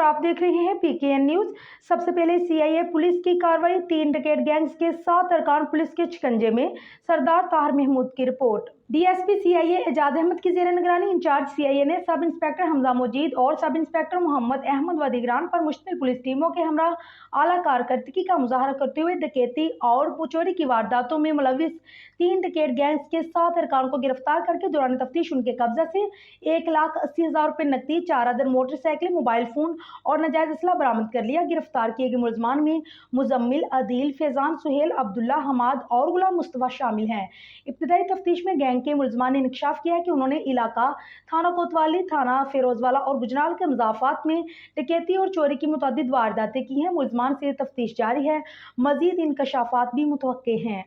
आप देख रहे हैं PKN न्यूज। सबसे पहले CIA पुलिस की कार्रवाई, 3 डकैत गैंग्स के 7 अरकान पुलिस के शिकंजे में, सरदार ताहिर महमूद की report. DSP CIA Ijaz Ahmed की जेर निगरानी इंचार्ज CIA ने सब इंस्पेक्टर हमजा मजीद और सब इंस्पेक्टर मोहम्मद अहमद व दीगरान पर मुश्तमिल पुलिस टीमों के हमरा आला कारकर्दगी का मुजाहरा करते हुए डकैती और चोरी की वारदातों में मुलविस 3 डकैत गैंग्स के 7 अरकान को गिरफ्तार करके दौरान तफ्तीश उनके कब्जा से 1,80,000 रुपये नकदी, 4 अदर मोटरसाइकिल, मोबाइल फोन और नाजायज असला बरामद कर लिया। गिरफ्तार किए गए मुलजमान में मुजम्मिल, अदील, फैजान, सुहेल, अब्दुल्ला, हमाद और गुलाम मुस्तफा शामिल हैं। इब्तदाई तफ्तीश में गैंग के मुलजमान ने इंकशाफ किया है कि उन्होंने इलाका थाना कोतवाली, थाना फेरोजवाला और गुजराल के मजाफात में डकैती और चोरी की मुतअद्दिद वारदातें की हैं। मुलजमान से तफ्तीश जारी है, मजीद इंकशाफात भी मुतवक्के हैं।